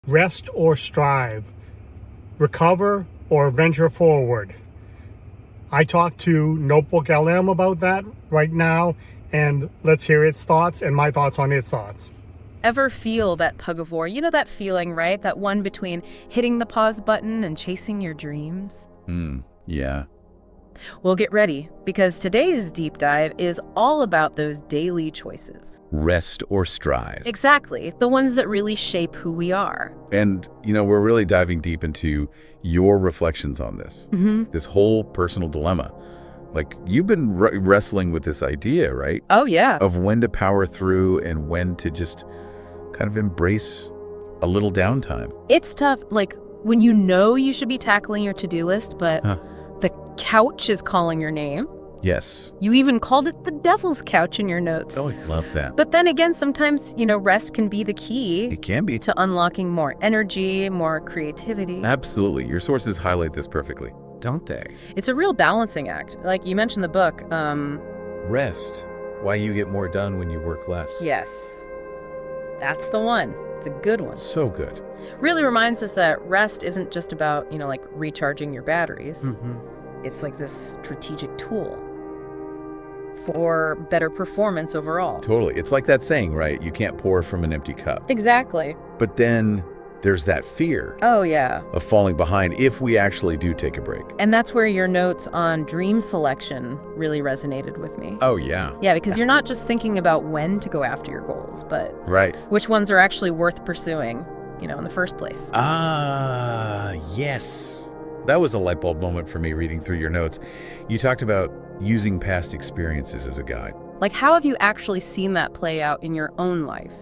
Rest or strive, recover or venture forward. I talked to Notebook LM about that right now, and let's hear its thoughts and my thoughts on its thoughts. Ever feel that tug of war? You know that feeling, right? That one between hitting the pause button and chasing your dreams? Yeah. Well, get ready, because today's deep dive is all about those daily choices. Rest or strive. Exactly, the ones that really shape who we are. And, we're really diving deep into your reflections on this. This whole personal dilemma. Like, you've been wrestling with this idea, right? Oh, yeah. Of when to power through and when to just kind of embrace a little downtime. It's tough, like, when you know you should be tackling your to-do list, but the couch is calling your name. Yes. You even called it the devil's couch in your notes. Oh, I love that. But then again, sometimes, rest can be the key. It can be. To unlocking more energy, more creativity. Absolutely. Your sources highlight this perfectly, don't they? It's a real balancing act. Like you mentioned the book. Rest. Why you get more done when you work less. Yes. That's the one. It's a good one. So good. Really reminds us that rest isn't just about, like recharging your batteries. It's like this strategic tool for better performance overall. Totally. It's like that saying, right? You can't pour from an empty cup. Exactly. But then there's that fear Oh, yeah. of falling behind if we actually do take a break. And that's where your notes on dream selection really resonated with me. Oh, yeah. Yeah, because you're not just thinking about when to go after your goals, but Right. which ones are actually worth pursuing, in the first place. Yes. That was a light bulb moment for me reading through your notes. You talked about using past experiences as a guide. Like, how have you actually seen that play out in your own life?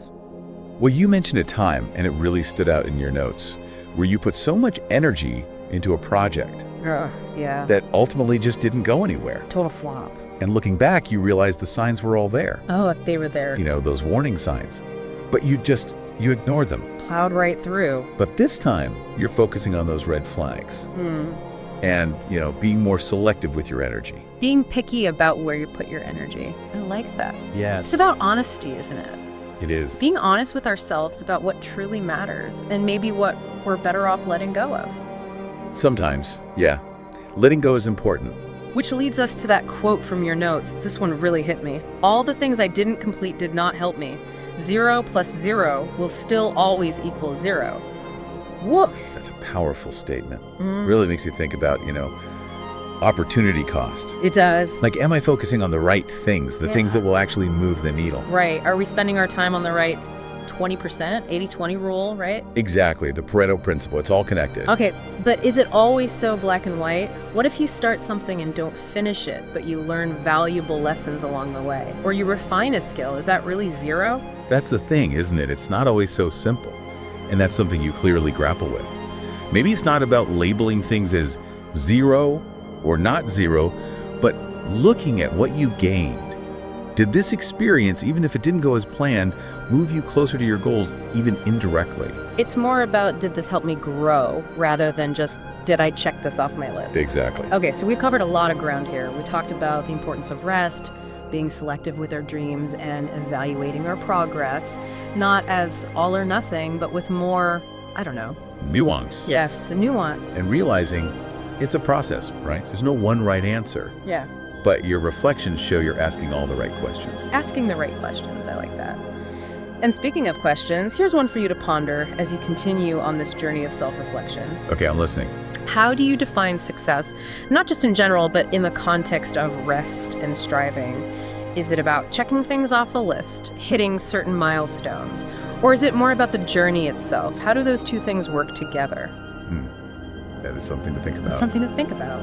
Well, you mentioned a time, and it really stood out in your notes, where you put so much energy into a project Yeah. that ultimately just didn't go anywhere. Total flop. And looking back, you realized the signs were all there. Oh, if they were there. Those warning signs. But you ignored them. Plowed right through. But this time, you're focusing on those red flags. And, being more selective with your energy. Being picky about where you put your energy. I like that. Yes. It's about honesty, isn't it? It is. Being honest with ourselves about what truly matters and maybe what we're better off letting go of. Sometimes, yeah. Letting go is important. Which leads us to that quote from your notes. This one really hit me. All the things I didn't complete did not help me. 0 plus 0 will still always equal 0. Woof. That's a powerful statement. Really makes you think about, opportunity cost. It does. Like, am I focusing on the right things, the things that will actually move the needle? Right. Are we spending our time on the right 20%, 80-20 rule, right? Exactly. The Pareto principle. It's all connected. Okay, but is it always so black and white? What if you start something and don't finish it, but you learn valuable lessons along the way? Or you refine a skill? Is that really 0? That's the thing, isn't it? It's not always so simple. And that's something you clearly grapple with. Maybe it's not about labeling things as 0 or not 0, but looking at what you gained. Did this experience, even if it didn't go as planned, move you closer to your goals, even indirectly? It's more about, did this help me grow, rather than just, did I check this off my list? Exactly. Okay, so we've covered a lot of ground here. We talked about the importance of rest, being selective with our dreams, and evaluating our progress, not as all or nothing, but with more, Nuance. Yes, nuance. And realizing it's a process, right? There's no one right answer. Yeah. But your reflections show you're asking all the right questions. Asking the right questions, I like that. And speaking of questions, here's one for you to ponder as you continue on this journey of self-reflection. Okay, I'm listening. How do you define success, not just in general, but in the context of rest and striving? Is it about checking things off a list, hitting certain milestones, or is it more about the journey itself? How do those two things work together? That is something to think about. Something to think about.